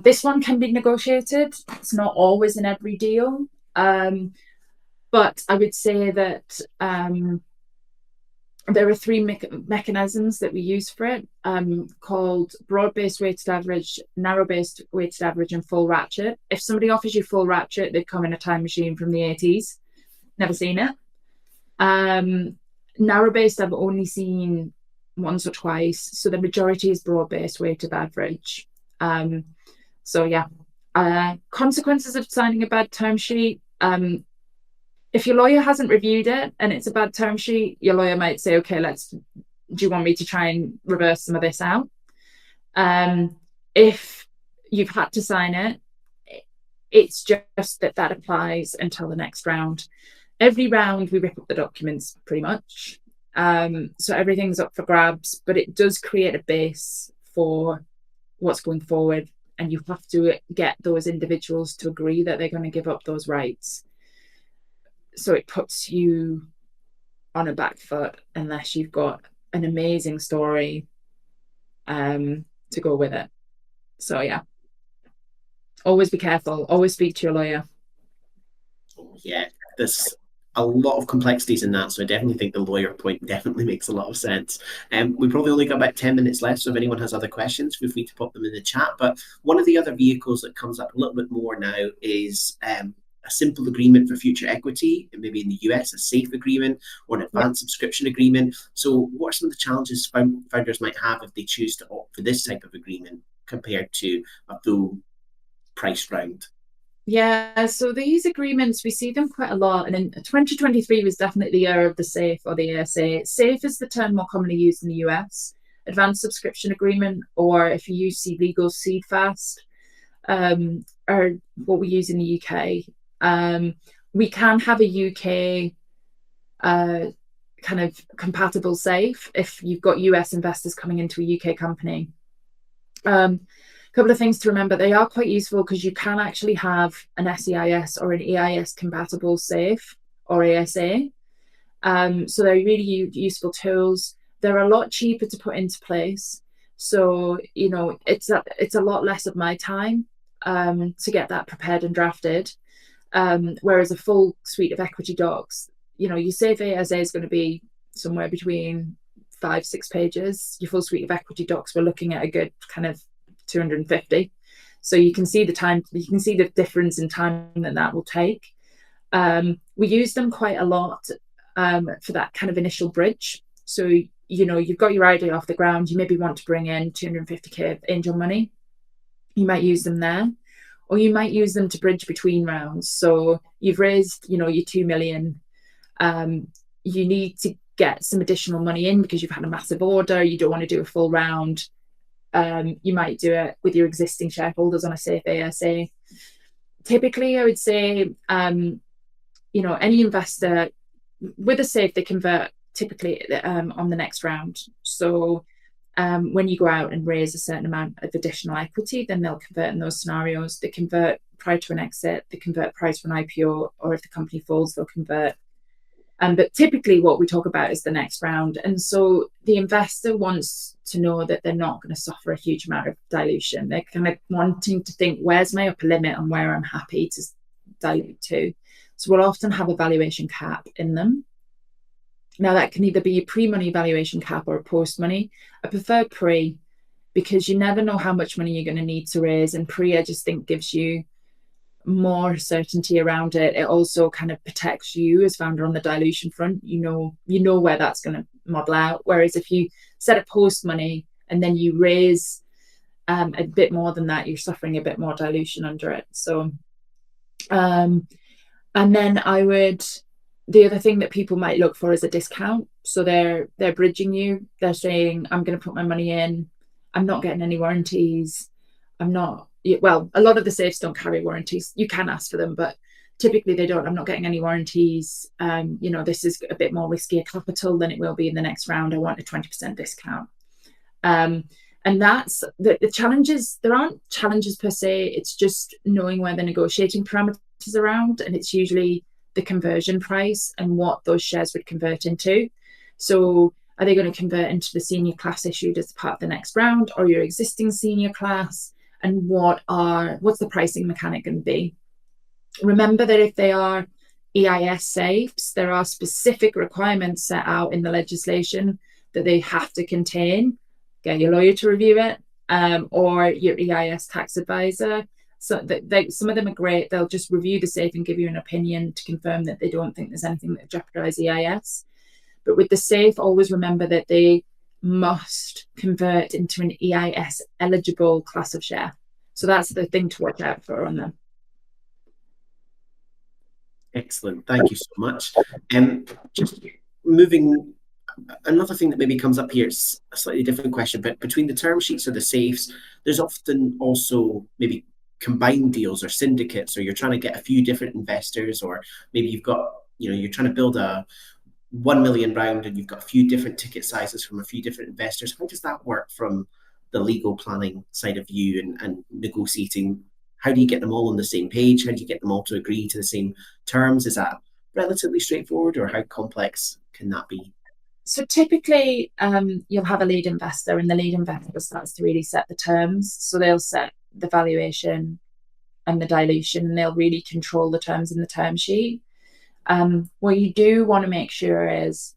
This one can be negotiated. It's not always in every deal. But I would say that there are 3 mechanisms that we use for it, called broad-based weighted average, narrow-based weighted average, and full ratchet. If somebody offers you full ratchet, they'd come in a time machine from the 80s. Never seen it. Narrow-based, I've only seen once or twice. So the majority is broad-based weighted average. So yeah, consequences of signing a bad term sheet. If your lawyer hasn't reviewed it and it's a bad term sheet, your lawyer might say, okay, do you want me to try and reverse some of this out? If you've had to sign it, it's just that applies until the next round. Every round we rip up the documents pretty much. So everything's up for grabs, but it does create a base for what's going forward. And you have to get those individuals to agree that they're going to give up those rights. So it puts you on a back foot unless you've got an amazing story to go with it. So yeah, always be careful. Always speak to your lawyer. Yeah, there's a lot of complexities in that, so I definitely think the lawyer point definitely makes a lot of sense. We probably only got about 10 minutes left, so if anyone has other questions, feel free to pop them in the chat. But one of the other vehicles that comes up a little bit more now is a simple agreement for future equity, maybe in the US, a SAFE agreement or an advanced subscription agreement. So what are some of the challenges founders might have if they choose to opt for this type of agreement compared to a full price round? Yeah, so these agreements, we see them quite a lot. And in 2023 was definitely the year of the SAFE or the ASA. SAFE is the term more commonly used in the US. Advanced subscription agreement, or if you use legal, CFAST, are what we use in the UK. We can have a UK kind of compatible SAFE if you've got US investors coming into a UK company. Couple of things to remember: they are quite useful because you can actually have an SEIS or an EIS compatible SAFE or ASA. So they're really useful tools. They're a lot cheaper to put into place. So, you know, it's a lot less of my time to get that prepared and drafted. Whereas a full suite of equity docs, you know, your SAFE ASA is going to be somewhere between 5-6 pages. Your full suite of equity docs, we're looking at a good kind of 250. So you can see the difference in time that will take. We use them quite a lot for that kind of initial bridge. So, you know, you've got your idea off the ground, you maybe want to bring in 250k of angel money. You might use them there, or you might use them to bridge between rounds. So you've raised, you know, your 2 million. You need to get some additional money in because you've had a massive order, you don't want to do a full round, you might do it with your existing shareholders on a safe ASA. Typically, I would say, any investor with a safe, they convert typically on the next round. So when you go out and raise a certain amount of additional equity, then they'll convert in those scenarios. They convert prior to an exit, they convert prior to an IPO, or if the company falls, they'll convert. But typically what we talk about is the next round. And so the investor wants to know that they're not going to suffer a huge amount of dilution. They're kind of wanting to think, where's my upper limit and where I'm happy to dilute to. So we'll often have a valuation cap in them. Now that can either be a pre-money valuation cap or a post-money. I prefer pre, because you never know how much money you're going to need to raise. And pre, I just think, gives you more certainty around it. It also kind of protects you as founder on the dilution front. You know where that's going to model out. Whereas if you set a post money and then you raise a bit more than that, you're suffering a bit more dilution under it. So and then the other thing that people might look for is a discount. So they're bridging you. They're saying, I'm going to put my money in, I'm not getting any warranties, a lot of the safes don't carry warranties. You can ask for them, but typically they don't. I'm not getting any warranties. This is a bit more riskier capital than it will be in the next round. I want a 20% discount. And that's the challenges. There aren't challenges per se. It's just knowing where the negotiating parameters are around. And it's usually the conversion price and what those shares would convert into. So are they going to convert into the senior class issued as part of the next round, or your existing senior class? And what's the pricing mechanic going to be? Remember that if they are EIS safes, there are specific requirements set out in the legislation that they have to contain. Get your lawyer to review it, or your EIS tax advisor. So some of them are great. They'll just review the safe and give you an opinion to confirm that they don't think there's anything that jeopardises EIS. But with the safe, always remember that they must convert into an EIS eligible class of share. So that's the thing to watch out for on them. Excellent. Thank you so much. Just moving, another thing that maybe comes up here is a slightly different question, but between the term sheets or the safes, there's often also maybe combined deals or syndicates, or you're trying to get a few different investors, or maybe you've got, you're trying to build a 1 million round and you've got a few different ticket sizes from a few different investors. How does that work from the legal planning side of you and negotiating? How do you get them all on the same page? How do you get them all to agree to the same terms? Is that relatively straightforward, or how complex can that be? So typically you'll have a lead investor, and the lead investor starts to really set the terms. So they'll set the valuation and the dilution, and they'll really control the terms in the term sheet. What you do want to make sure is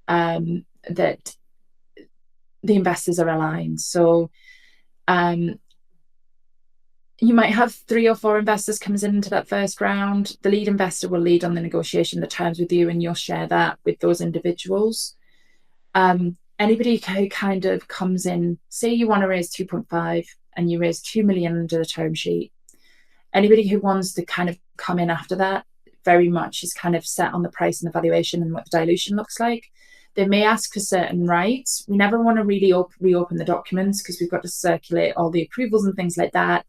that the investors are aligned. So you might have 3 or 4 investors comes into that first round. The lead investor will lead on the negotiation, the terms with you, and you'll share that with those individuals. Anybody who kind of comes in, say you want to raise 2.5 and you raise 2 million under the term sheet. Anybody who wants to kind of come in after that very much is kind of set on the price and the valuation and what the dilution looks like. They may ask for certain rights. We never want to really reopen the documents because we've got to circulate all the approvals and things like that.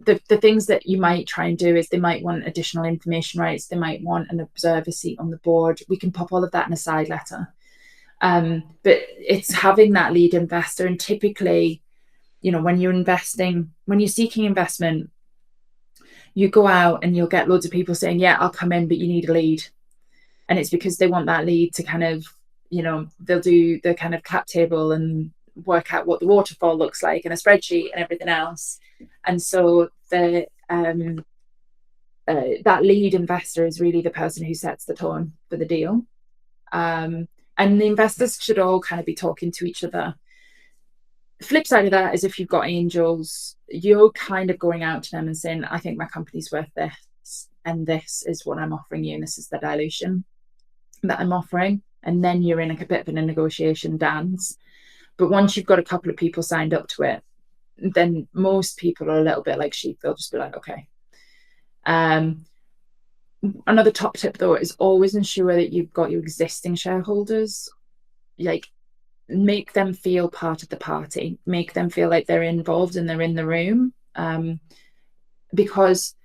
The things that you might try and do is they might want additional information rights. They might want an observer seat on the board. We can pop all of that in a side letter. But it's having that lead investor. And typically, when you're seeking investment, you go out and you'll get loads of people saying, yeah, I'll come in, but you need a lead. And it's because they want that lead to kind of, they'll do the kind of cap table and work out what the waterfall looks like and a spreadsheet and everything else. And so that lead investor is really the person who sets the tone for the deal. And the investors should all kind of be talking to each other. The flip side of that is if you've got angels, you're kind of going out to them and saying, I think my company's worth this, and this is what I'm offering you, and this is the dilution that I'm offering. And then you're in a bit of a negotiation dance. But once you've got a couple of people signed up to it, then most people are a little bit like sheep. They'll just be like, okay. another top tip though is always ensure that you've got your existing shareholders, like make them feel part of the party, make them feel like they're involved and they're in the room, because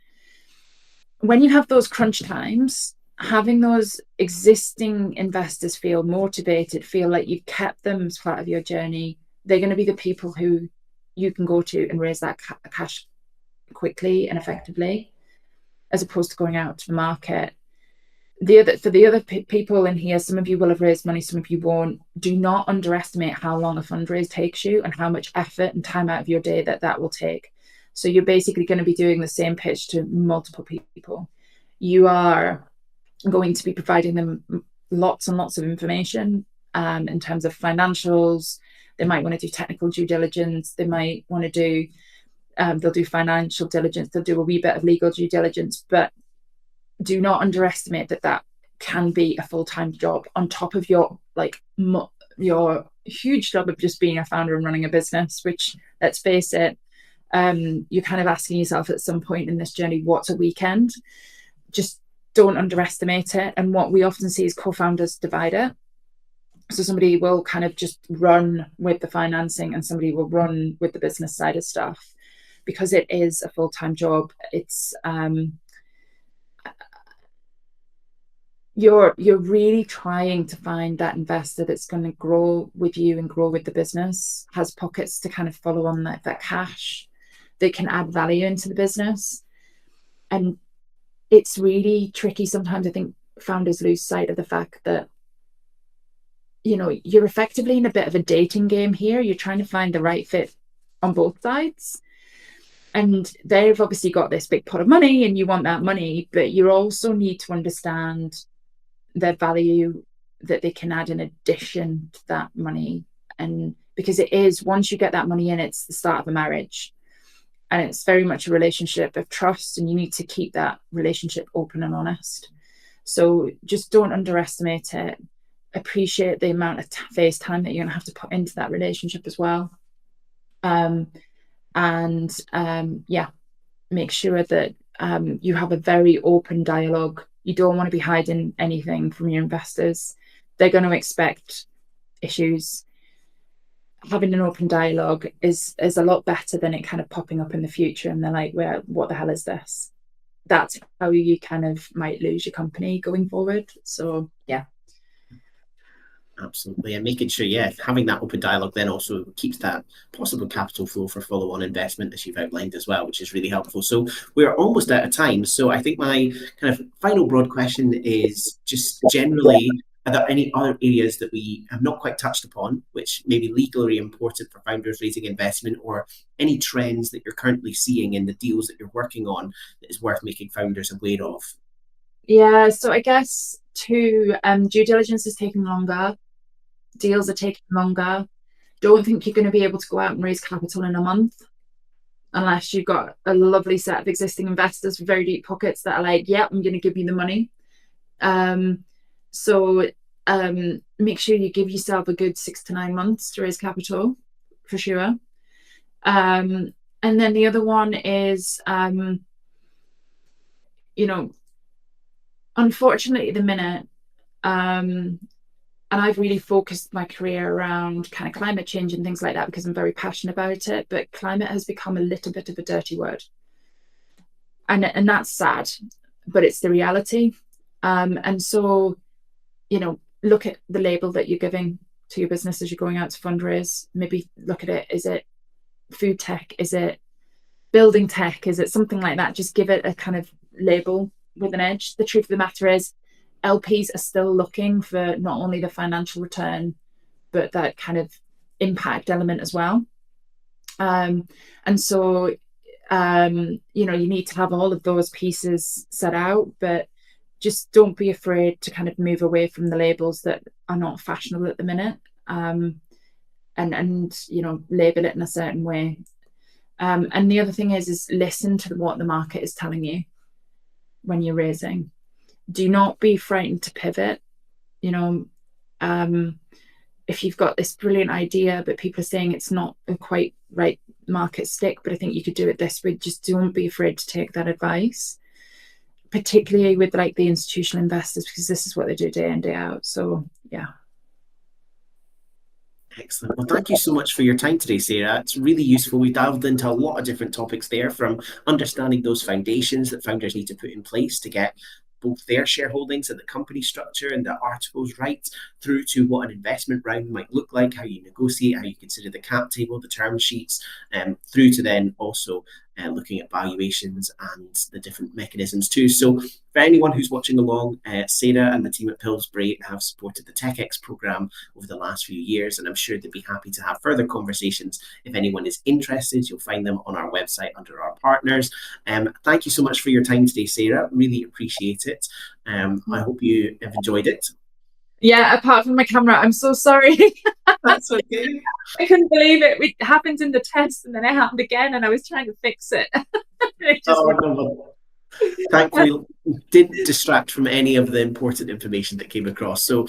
when you have those crunch times, having those existing investors feel motivated, feel like you've kept them as part of your journey, they're going to be the people who you can go to and raise that cash quickly and effectively, as opposed to going out to the market. For the other people in here, some of you will have raised money, some of you won't. Do not underestimate how long a fundraise takes you and how much effort and time out of your day that will take. So you're basically going to be doing the same pitch to multiple people. You are going to be providing them lots and lots of information in terms of financials. They might want to do technical due diligence. They might want to do, they'll do financial diligence. They'll do a wee bit of legal due diligence, but do not underestimate that can be a full-time job on top of your huge job of just being a founder and running a business, which, let's face it, you're kind of asking yourself at some point in this journey, what's a weekend? Just don't underestimate it. And what we often see is co-founders divide it. So somebody will kind of just run with the financing and somebody will run with the business side of stuff, because it is a full-time job. It's you're really trying to find that investor that's going to grow with you and grow with the business, has pockets to kind of follow on that cash, that can add value into the business. And it's really tricky sometimes. I think founders lose sight of the fact that, you know, you're effectively in a bit of a dating game here. You're trying to find the right fit on both sides. And they've obviously got this big pot of money and you want that money, but you also need to understand their value that they can add in addition to that money. And because it is, once you get that money in, it's the start of a marriage. And it's very much a relationship of trust, and you need to keep that relationship open and honest. So just don't underestimate it. Appreciate the amount of face time that you're going to have to put into that relationship as well. Make sure that you have a very open dialogue. You don't want to be hiding anything from your investors. They're going to expect issues. Having an open dialogue is a lot better than it kind of popping up in the future and they're like, well, what the hell is this? That's how you kind of might lose your company going forward. So yeah. Absolutely. And making sure, having that open dialogue then also keeps that possible capital flow for follow-on investment, as you've outlined as well, which is really helpful. So we're almost out of time. So I think my kind of final broad question is just generally, are there any other areas that we have not quite touched upon, which may be legally important for founders raising investment, or any trends that you're currently seeing in the deals that you're working on that is worth making founders aware of? Yeah, so I guess due diligence is taking longer. Deals are taking longer. Don't think you're going to be able to go out and raise capital in a month unless you've got a lovely set of existing investors with very deep pockets that are like, yeah, I'm going to give you the money. So make sure you give yourself a good 6 to 9 months to raise capital, for sure. And then the other one is, unfortunately at the minute, and I've really focused my career around kind of climate change and things like that because I'm very passionate about it. But climate has become a little bit of a dirty word. And that's sad, but it's the reality. And so, look at the label that you're giving to your business as you're going out to fundraise. Maybe look at it. Is it food tech? Is it building tech? Is it something like that? Just give it a kind of label with an edge. The truth of the matter is, LPs are still looking for not only the financial return, but that kind of impact element as well. And so, you need to have all of those pieces set out, but just don't be afraid to kind of move away from the labels that are not fashionable at the minute, and label it in a certain way. And the other thing is listen to what the market is telling you when you're raising. Do not be frightened to pivot. If you've got this brilliant idea, but people are saying it's not a quite right market stick, but I think you could do it this way, just don't be afraid to take that advice. particularly with like the institutional investors, because this is what they do day in, day out. So yeah. Excellent. Well, thank you so much for your time today, Sarah. It's really useful. We delved into a lot of different topics there, from understanding those foundations that founders need to put in place to get both their shareholdings and the company structure and the articles right, through to what an investment round might look like, how you negotiate, how you consider the cap table, the term sheets, through to then also looking at valuations and the different mechanisms too. So for anyone who's watching along, Sarah and the team at Pillsbury have supported the TechX program over the last few years, and I'm sure they'd be happy to have further conversations. If anyone is interested, you'll find them on our website under our partners. Thank you so much for your time today, Sarah. Really appreciate it. I hope you have enjoyed it. Yeah, apart from my camera, I'm so sorry. That's okay. I couldn't believe it. It happened in the test and then it happened again, and I was trying to fix it. Thankfully, didn't distract from any of the important information that came across. So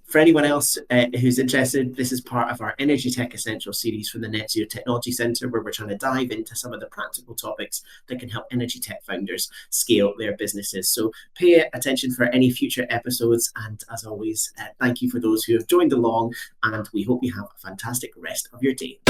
for anyone else who's interested, this is part of our EnergyTech Essentials series from the Net Zero Technology Centre, where we're trying to dive into some of the practical topics that can help energy tech founders scale their businesses. So pay attention for any future episodes. And as always, thank you for those who have joined along, and we hope you have a fantastic rest of your day.